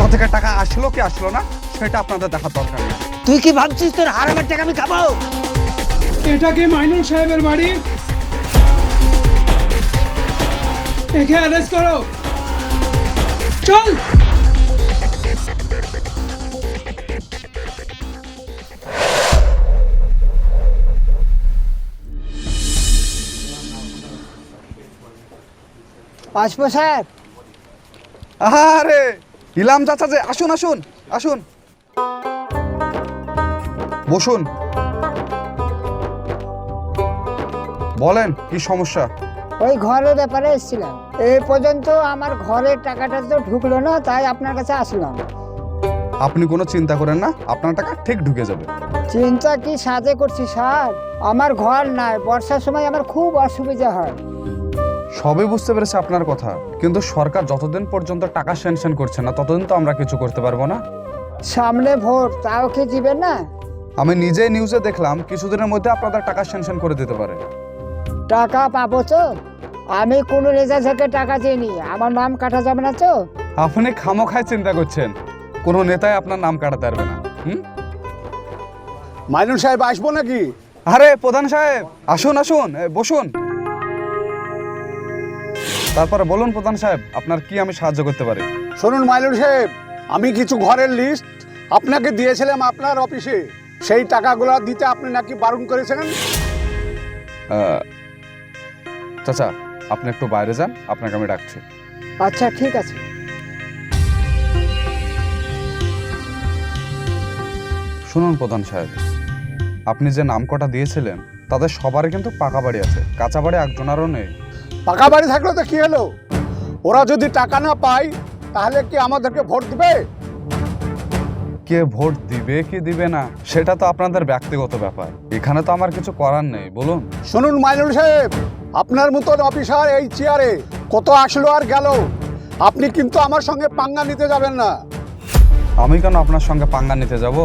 কোথা থেকে টাকা আসলো কি আসলো না সেটা আপনাদের দেখার দরকার নেই। তুই কি ভাবছিস তোর হারামের টাকা আমি খাবো? এটা কি মাইনুল সাহেবের বাড়ি? একে অ্যারেস্ট করো। চল। আসবো স্যার? আরে ইলাম চাচা যে, আসুন আসুন আসুন, বসুন। বলেন কি সমস্যা? ওই ঘরের ব্যাপারে এসেছিলাম। এই পর্যন্ত আমার ঘরের টাকাটা তো ঢুকলো না, তাই আপনার কাছে আসলাম। আপনি কোনো চিন্তা করেন না, আপনার টাকা ঠিক ঢুকে যাবে। চিন্তা কি সাজে করছি স্যার? আমার ঘর নাই, বর্ষার সময় আমার খুব অসুবিধা হয়। সবই বুঝতে পেরেছি আপনার কথা, কিন্তু সরকার যতদিন পর্যন্ত টাকা স্যাংশন করছে না ততদিন তো আমরা কিছু করতে পারবো না। সামনে ভোট, তাও কি দিবেন না? আমি নিজেই নিউজে দেখলাম কিছুদিনের মধ্যে আপনাদের টাকা স্যাংশন করে দিতে পারে। টাকা পাবো তো? আমি কোনো রেজা থেকে টাকা দিইনি, আমার নাম কাটা যাবে না তো? আপনি খামোখায় চিন্তা করছেন, কোনো নেতাই আপনার নাম কাটাতে পারবে না। মাইনুল সাহেব আসবো নাকি? আরে প্রধান সাহেব, আসুন আসুন, বসুন। তারপরে বলুন প্রধান সাহেব, আপনার কি আমি সাহায্য করতে পারি? শুনুন মাইনুল সাহেব, আমি কিছু ঘরের লিস্ট আপনাকে দিয়েছিলাম আপনার অফিসে। সেই টাকাগুলো দিতে আপনি নাকি বারণ করেছেন। চাচা আপনি একটু বাইরে যান, আপনাকে আমি ডাকছি। আচ্ছা ঠিক আছে। শুনুন প্রধান সাহেব, আপনি যে নাম কটা দিয়েছিলেন তাদের সবারই কিন্তু পাকা বাড়ি আছে, কাঁচা বাড়ি একজনেরও নেই। পাকা বাড়ি থাকলে তো কি হলো? ওরা যদি টাকা না পায় তাহলে কি আমাদেরকে ভোট দিবে? কে ভোট দিবে কি দিবে না সেটা তো আপনাদের ব্যক্তিগত ব্যাপার, এখানে তো আমার কিছু করার নেই। বলুন। শুনুন মাইনুল সাহেব, আপনার মতন অফিসার এই চেয়ারে কত আসলো আর গেল, আপনি কিন্তু আমার সঙ্গে পাঙ্গা নিতে যাবেন না। আমি কেন আপনার সঙ্গে পাঙ্গা নিতে যাব?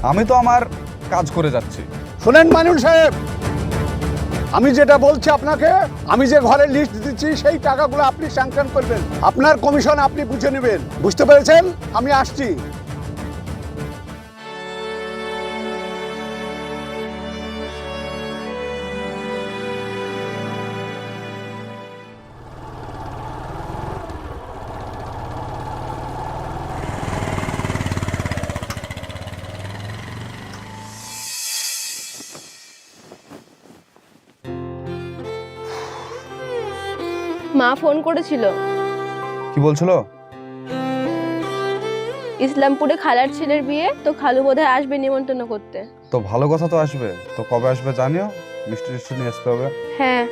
আমি তো আমার কাজ করে যাচ্ছি। শুনেন মাইনুল সাহেব, আমি যেটা বলছি আপনাকে, আমি যে ঘরের লিস্ট দিচ্ছি সেই টাকাগুলো আপনি স্যাংশন করবেন, আপনার কমিশন আপনি বুঝে নেবেন। বুঝতে পেরেছেন? আমি আসছি। মা ফোন করেছিল। কি বলছিল? ইসলামপুরে খালার ছেলের বিয়ে, তো খালু বোধহয় আসবে নিমন্ত্রণ করতে। তো ভালো কথা তো আসবে, তো কবে আসবে জানিও, মিষ্টি টিষ্টি নিয়ে আসতে হবে। হ্যাঁ।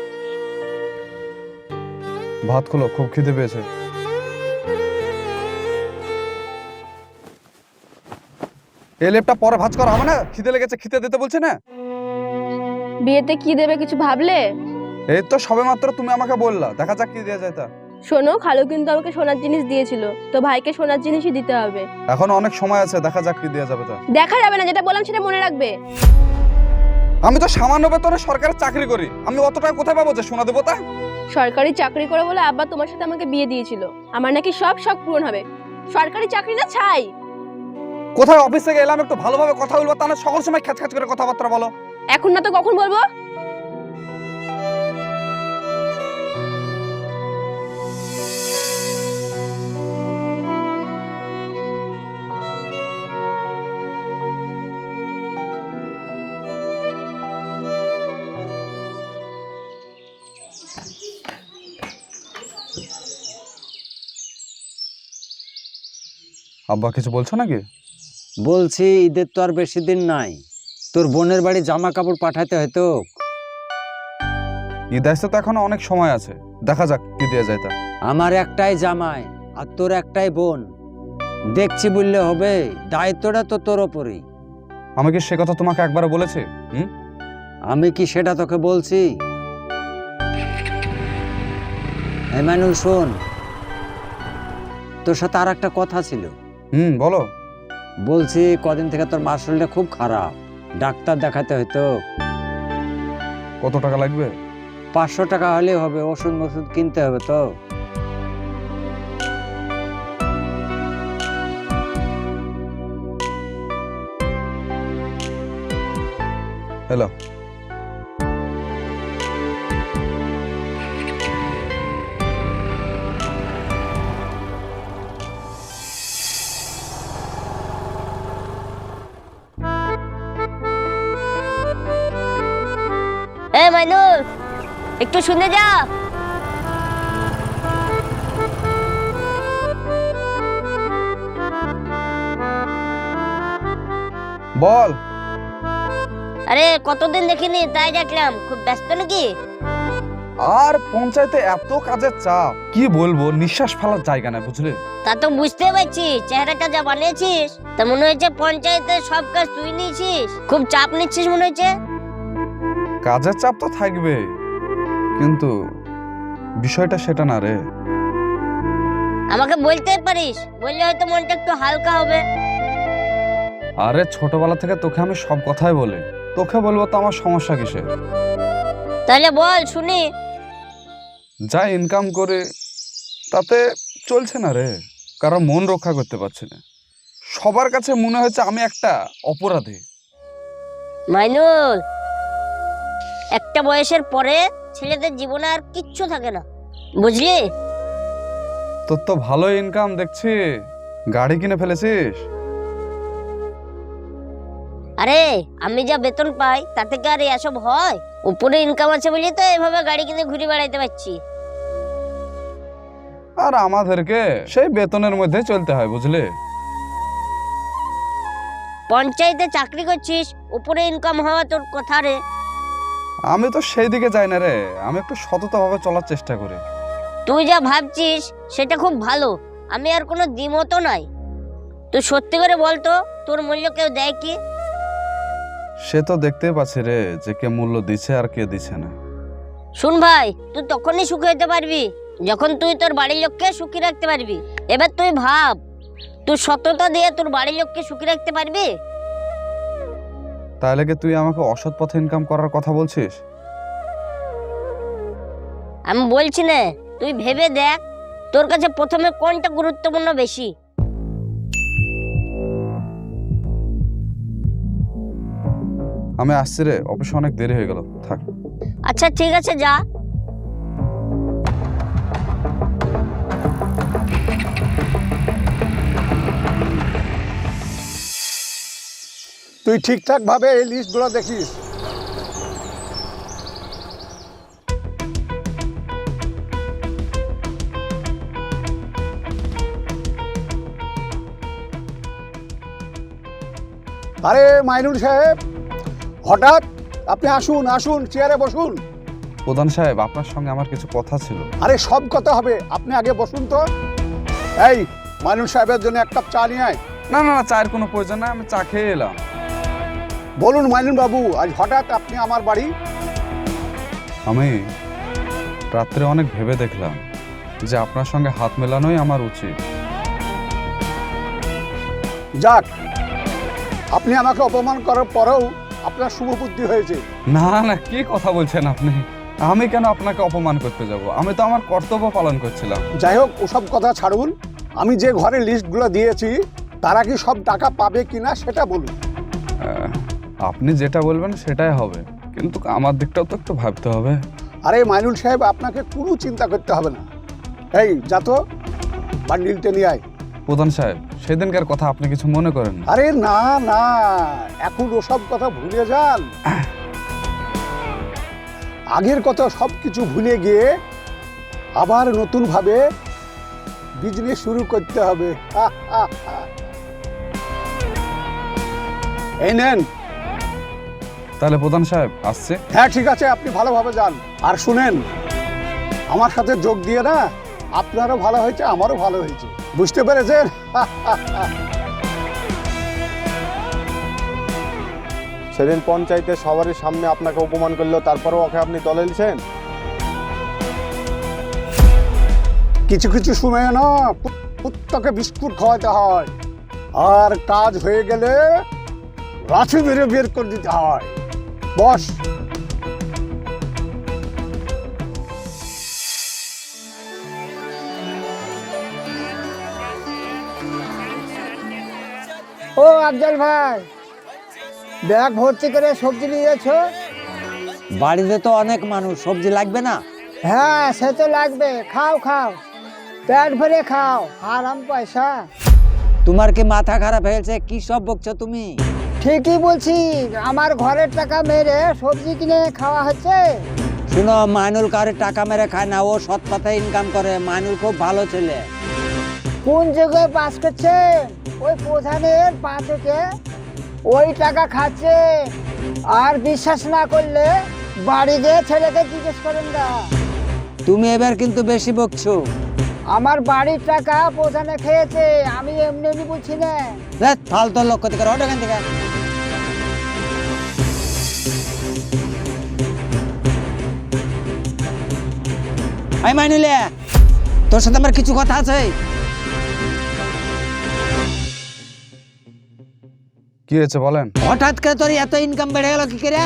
ভাত খোলো, খুব খিদে পেয়েছে। এই লেপটা পরে ভাজ করা হবে না? খিদে লেগেছে, খেতে দিতে বলছে না? বিয়েতে কি দেবে কিছু ভাবলে? এই তো সবে মাত্র তুমি আমাকে বললা, দেখা যাক কি দেওয়া যায় তা। শোনো, খালু কিন্তু আমাকে সোনার জিনিস দিয়েছিল, তো ভাইকে সোনার জিনিসই দিতে হবে। এখন অনেক সময় আছে, দেখা যাক কি দেওয়া যাবে তা। দেখা যাবে না, যেটা বললাম সেটা মনে রাখবে। আমি তো সামান্য বেতনে সরকারের চাকরি করি, আমি অত টাকা কোথায় পাবো যে সোনা দেবো তা? সরকারি চাকরি করে বলে আব্বা তোমার সাথে আমাকে বিয়ে দিয়েছিল, আমার নাকি সব শখ পূরণ হবে। সরকারি চাকরি না ছাই। কোথায় অফিস থেকে এলাম, একটু ভালোভাবে কথা বলবো, তা না সকল সময় খ্যাচ খ্যাচ করে কথাবার্তা বলো। এখন না তো কখন বলবো? আব্বা কিছু বলছো নাকি? বলছি ঈদের তো আর বেশি দিন নাই, তোর বোনের বাড়ি জামা কাপড় পাঠাতে হয়তো। ঈদ আসতে তো এখনো অনেক সময় আছে, দেখা যাক কি দেওয়া যায় তা। আমার একটাই জামাই আর তোর একটাই বোন, দেখছি বললে হবে? দায়িত্বটা তো তোর ওপরেই। আমি কি সে কথা তোমাকে একবার বলেছি? আমি কি সেটা তোকে বলছি? এমানুল শোন, তোর সাথে আর একটা কথা ছিল। বলো। বলছি কদিন থেকে তোর মার শরীরটা খুব খারাপ, ডাক্তার দেখাতে হয়তো। কত টাকা লাগবে? 500 টাকা হলেই হবে, ওষুধ মষুধ কিনতে হবে তো। হ্যালো। মাইনুল, একটু শুনে যা। বল। আরে কতদিন দেখিনি, তাই দেখলাম। খুব ব্যস্ত নাকি? আর পঞ্চায়েতে এত কাজের চাপ, কি বলবো, নিঃশ্বাস ফেলার জায়গা নাই, বুঝলে? তা তো বুঝতে পারছি, চেহারাটা যা বানিয়েছিস, তা মনে হচ্ছে পঞ্চায়েতের সব কাজ তুই নিয়েছিস। খুব চাপ নিচ্ছিস মনে হচ্ছে। কাজের চাপ তো থাকবে, কিন্তু বিষয়টা সেটা না রে। আমাকে বলতে পারিস, বললে হয়তো মনটা একটু হালকা হবে। আরে ছোটবেলা থেকে তোকে আমি সব কথাই বলি, তোকে বলবো তো আমার সমস্যা কিসের? তাহলে বল শুনি। যা ইনকাম করে তাতে চলছে না রে, কারণ মন রক্ষা করতে পারছি না। সবার কাছে মনে হচ্ছে আমি একটা অপরাধী। মাইনুল, একটা বয়সের পরে ছেলেদের জীবনে আর কিচ্ছু থাকে না, বুঝলি? তোর তো ভালো ইনকাম দেখছি, গাড়ি কিনে ফেলেছিস। আরে আমি যা বেতন পাই তাতে কি আর এসব হয়? উপরে ইনকাম আছে বলি তো এভাবে গাড়ি কিনে ঘুরে বেড়াইতে পারছি। আর আমাদেরকে সেই বেতনের মধ্যে চলতে হয়, বুঝলে? পঞ্চায়েতে চাকরি করছিস, উপরে ইনকাম হওয়া তোর কথা রে। আমি তো সেই দিকে যাই না রে, আমি একটু সততাভাবে চলার চেষ্টা করি। তুই যা ভাবছিস সেটা খুব ভালো, আমি আর কোনো দ্বিমতও নাই। তুই সত্যি করে বলতো, তোর মূল্য কেউ দেয় কি? সে তো দেখতেই পাচ্ছি রে, যে কে মূল্য দিচ্ছে আর কে দিচ্ছে না। শুন ভাই, তুই তখনই সুখী হতে পারবি যখন তুই তোর বাড়ির লোককে সুখী রাখতে পারবি। এবার তুই ভাব, তুই সততা দিয়ে তোর বাড়ির লোককে সুখী রাখতে পারবি? তাহলে কি তুই আমাকে অসৎ পথে ইনকাম করার কথা বলছিস? আমি বলছি না, তুই ভেবে দেখ তোর কাছে প্রথমে কোনটা গুরুত্বপূর্ণ বেশি। আমি আসছি রে, অফিসে অনেক দেরি হয়ে গেল, থাক। আচ্ছা ঠিক আছে, যা। তুই ঠিকঠাক ভাবে এই লিস্টগুলো দেখিস। আরে মাইনুল সাহেব, হঠাৎ আপনি আসুন আসুন, চেয়ারে বসুন। প্রধান সাহেব, আপনার সঙ্গে আমার কিছু কথা ছিল। আরে সব কথা হবে, আপনি আগে বসুন তো। এই মাইনুল সাহেবের জন্য এক কাপ চা নিয়ে আয়। না না না, চায়ের কোনো প্রয়োজন না, আমি চা খেয়ে এলাম। বলুন মাইনুল বাবু, আজ হঠাৎ আপনি আমার বাড়ি? আমি রাত্রে অনেক ভেবে দেখলাম যে আপনার সঙ্গে হাত মেলানোই আমার উচিত। যাক, আপনি আমাকে অপমান করার পরেও আপনার শুভ বুদ্ধি হয়েছে। না না, কি কথা বলছেন আপনি? আমি কেন আপনাকে অপমান করতে যাব? আমি তো আমার কর্তব্য পালন করছিলাম। যাই হোক, ওসব কথা ছাড়ুন। আমি যে ঘরে লিস্টগুলো দিয়েছি তারা কি সব টাকা পাবে কিনা সেটা বলুন। আপনি যেটা বলবেন সেটাই হবে, কিন্তু আমার দিকটাও তো একটু ভাবতে হবে। আরে মাইনুল সাহেব, আপনাকে কোনো চিন্তা করতে হবে না। এই যা তো, বান্ডিলটা নিয়ে আয়। প্রধান সাহেব, সেদিনকার কথা আপনি কিছু মনে করেন না। আরে না না, এখন ওসব কথা ভুলে যান। আগের কথা সব কিছু ভুলে গিয়ে আবার নতুন ভাবে বিজনেস শুরু করতে হবে। এই নেন। তাহলে প্রধান সাহেব আসছে। হ্যাঁ ঠিক আছে, আপনি ভালোভাবে যান। আর শুনেন, আমার সাথে যোগ দিয়ে না, আপনারও ভালো হয়েছে আমারও ভালো হয়েছে, বুঝতে পেরেছেন? সেদিন পঞ্চায়েতে সবারই সামনে আপনাকে অপমান করলো, তারপরেও ওকে আপনি দলে নিয়েছেন। কিছু কিছু সময় না কুত্তাকে বিস্কুট খাওয়াতে হয়, আর কাজ হয়ে গেলে লাঠি মেরে বের করে দিতে হয়। বস। ও আফজল ভাই, ব্যাগ ভর্তি করে সবজি নিয়েছ? বাড়িতে তো অনেক মানুষ, সবজি লাগবে না? হ্যাঁ সে তো লাগবে, খাও খাও, পেট ভরে খাও, আরাম পয়সা। তোমার কি মাথা খারাপ হয়েছে? কি সব বকছো তুমি? ঠিকই বলছি, আমার ঘরের টাকা মেরে সবজি কিনে খাওয়া হচ্ছে। শুনো, মাইনুল কারে টাকা মেরে খায় না, ও সৎ পথে ইনকাম করে। মাইনুল খুব ভালো ছেলে। কোন জায়গায় পাস করছে? ওই প্রধানের পা থেকে ওই টাকা খাচ্ছে। আর বিশ্বাস না করলে বাড়ি গিয়ে ছেলেকে জিজ্ঞেস করেন না। তুমি এবার কিন্তু বেশি বকছো। আমার বাড়ির টাকা প্রধানে খেয়েছে, আমি এমনি এমনি বলছি না। ফালতু লক্ষ্য থেকে ওটা এখান থেকে। এই মাইনুলে, তোর সাথে আমার কিছু কথা আছে। কি হয়েছে বলেন? হঠাৎ করে তোর এত ইনকাম বেড়ে গেল কি করে?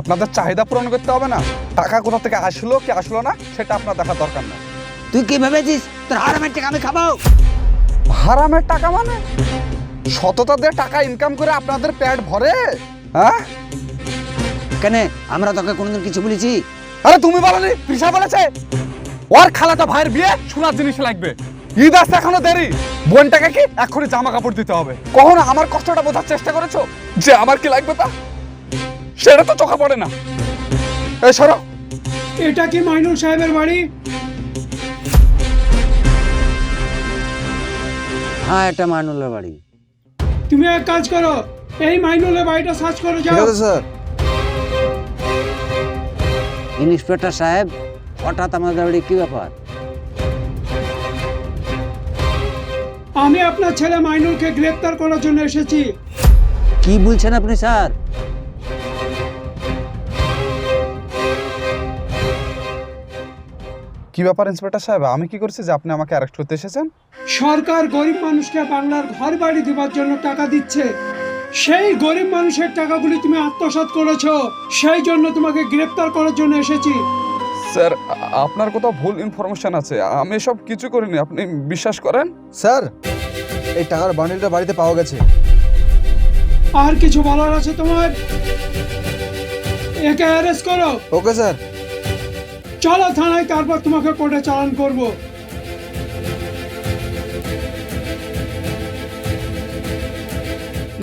আপনাদের চাহিদা পূরণ করতে হবে না? টাকা কোথা থেকে আসলো কি আসলো না সেটা আপনার দেখার দরকার না। তুই কি ভেবেছিস তোর হারামের টাকা আমি খাবো? হারামের টাকা মানে? সততা দিয়ে টাকা ইনকাম করে আপনাদের পেট ভরে? হ্যাঁ কেন, আমরা তোকে কোনোদিন কিছু বলেছি? আরে তুমি বলনি, তৃষা বলেছে ওর খালাতো ভাইয়ের বিয়ে সোনার জিনিস লাগবে। ঈদ আসতে এখনো দেরি, বোনটাকে কি এখনই জামা কাপড় দিতে হবে। কখনো আমার কষ্টটা বোঝার চেষ্টা করেছো যে আমার কি লাগবে তা? সেটা তো চোখে পড়ে না। এই সরো। এটা কি মাইনুল সাহেবের বাড়ি? হ্যাঁ, এটা মাইনুলের বাড়ি। তুমি এক কাজ করো, এই মাইনুলের বাড়িটা সার্চ করে যাও। স্যার। ইন্সপেক্টর সাহেব, হঠাৎ আমাদের বাড়ি কি ব্যাপার? আমি আপনার ছেলে মাইনুলকে গ্রেফতার করার জন্য এসেছি। কি বলছেন আপনি স্যার? কি ব্যাপার ইন্সপেক্টর সাহেব, আমি কি করছি যে আপনি আমাকে অ্যারেস্ট করতে এসেছেন? সরকার গরিব মানুষকে বাংলার ঘর বাড়ি দেওয়ার জন্য টাকা দিচ্ছে। সেই গরিব মানুষের টাকাগুলি তুমি আত্মসাৎ করেছো, সেই জন্য তোমাকে গ্রেফতার করার জন্য এসেছি। স্যার, আপনার কোথাও ভুল ইনফরমেশন আছে, আমি এসব কিছু করিনি, আপনি বিশ্বাস করেন। স্যার, এই টাকার বান্ডিলটা বাড়িতে পাওয়া গেছে। আর কিছু বলার আছে তোমার? একে অ্যারেস্ট করো। Okay sir. চলো থানায়, তারপর তোমাকে কোর্টে চালান করব।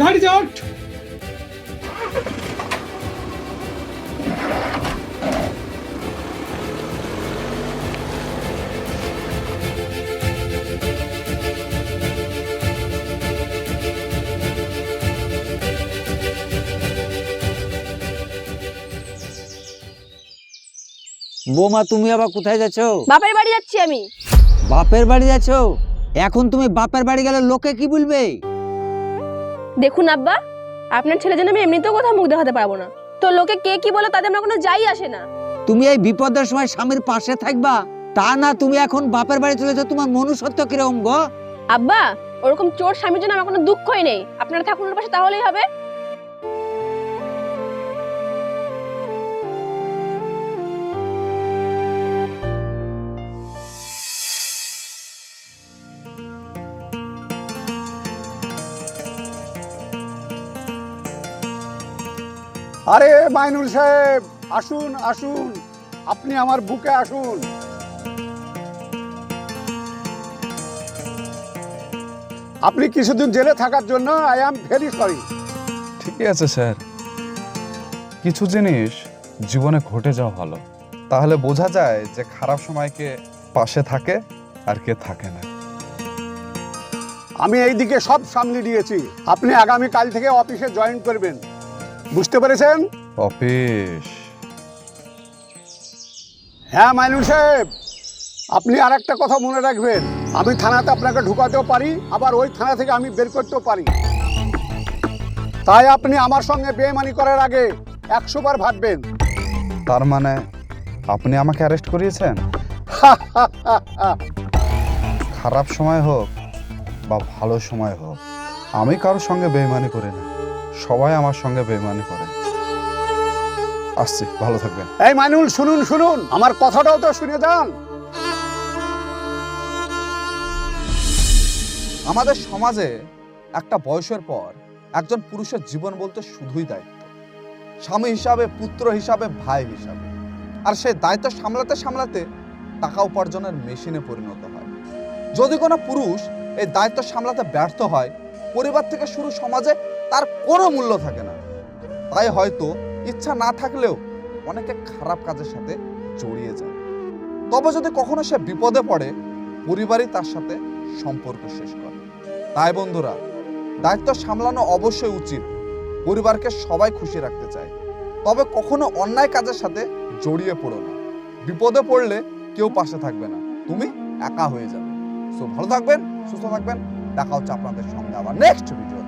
গাড়িতে ওঠ। বৌমা, তুমি আবার কোথায় যাচ্ছো? বাপের বাড়ি যাচ্ছি আমি। বাপের বাড়ি যাচ্ছো? এখন তুমি বাপের বাড়ি গেলে লোকে কি বলবে? দেখুন আব্বা, আপনার ছেলের জন্য আমি এমনিতেও কোথাও মুখ দেখাতে পারবো না, তো লোকে কে কি বলে তাদের আমার কোনো যাই আসে না। তুমি এই বিপদের সময় স্বামীর পাশে থাকবা, তা না তুমি এখন বাপের বাড়ি চলেছো। তোমার মনুষ্যত্ব কিরকম গো? আব্বা, ওরকম চোর স্বামীর জন্য আমার কোনো দুঃখই নেই, আপনারা থাকুন ওর পাশে, তাহলেই হবে। আরে মাইনুল সাহেব, আসুন আসুন, আপনি আমার বুকে আসুন। আপনি কিছুদিন জেলে থাকার জন্য আই অ্যাম ভেরি সরি। ঠিকই আছে স্যার, কিছু জিনিস জীবনে ঘটে যাওয়া ভালো, তাহলে বোঝা যায় যে খারাপ সময়কে পাশে থাকে আর কে থাকে না। আমি এইদিকে সব সামলে দিয়েছি, আপনি আগামী কাল থেকে অফিসে জয়েন করবেন, বুঝতে পেরেছেন? অফিস? হ্যাঁ মাইনুল সাহেব, আপনি আর একটা কথা মনে রাখবেন, আমি থানাতে আপনাকে ঢুকাতেও পারি, আবার ওই থানা থেকে আমি বের করতেও পারি। তাই আপনি আমার সঙ্গে বেইমানি করার আগে 100 বার ভাববেন। তার মানে আপনি আমাকে অ্যারেস্ট করিয়েছেন? খারাপ সময় হোক বা ভালো সময় হোক, আমি কারোর সঙ্গে বেইমানি করি না, সবাই আমার সঙ্গে বেইমানি করে। আসছি, ভালো থাকবেন। এই মাইনুল, শুনুন শুনুন, আমার কথাটাও তো শুনে যান। আমাদের সমাজে একটা বয়সের পর একজন পুরুষের জীবন বলতে শুধুই দায়িত্ব, স্বামী হিসাবে, পুত্র হিসাবে, ভাই হিসাবে। আর সেই দায়িত্ব সামলাতে সামলাতে টাকা উপার্জনের মেশিনে পরিণত হয়। যদি কোনো পুরুষ এই দায়িত্ব সামলাতে ব্যর্থ হয়, পরিবার থেকে শুরু সমাজে তার কোনো মূল্য থাকে না। তাই হয়তো ইচ্ছা না থাকলেও অনেকে খারাপ কাজের সাথে জড়িয়ে যায়। তবে যদি কখনো সে বিপদে পড়ে, পরিবারই তার সাথে সম্পর্ক শেষ করে। তাই বন্ধুরা, দায়িত্ব সামলানো অবশ্যই উচিত। পরিবারকে সবাই খুশি রাখতে চায়, তবে কখনো অন্যায় কাজের সাথে জড়িয়ে পড়ো না। বিপদে পড়লে কেউ পাশে থাকবে না, তুমি একা হয়ে যাবে। সো ভালো থাকবেন, সুস্থ থাকবেন। দেখা হচ্ছে আপনাদের সঙ্গে আবার নেক্সট ভিডিও।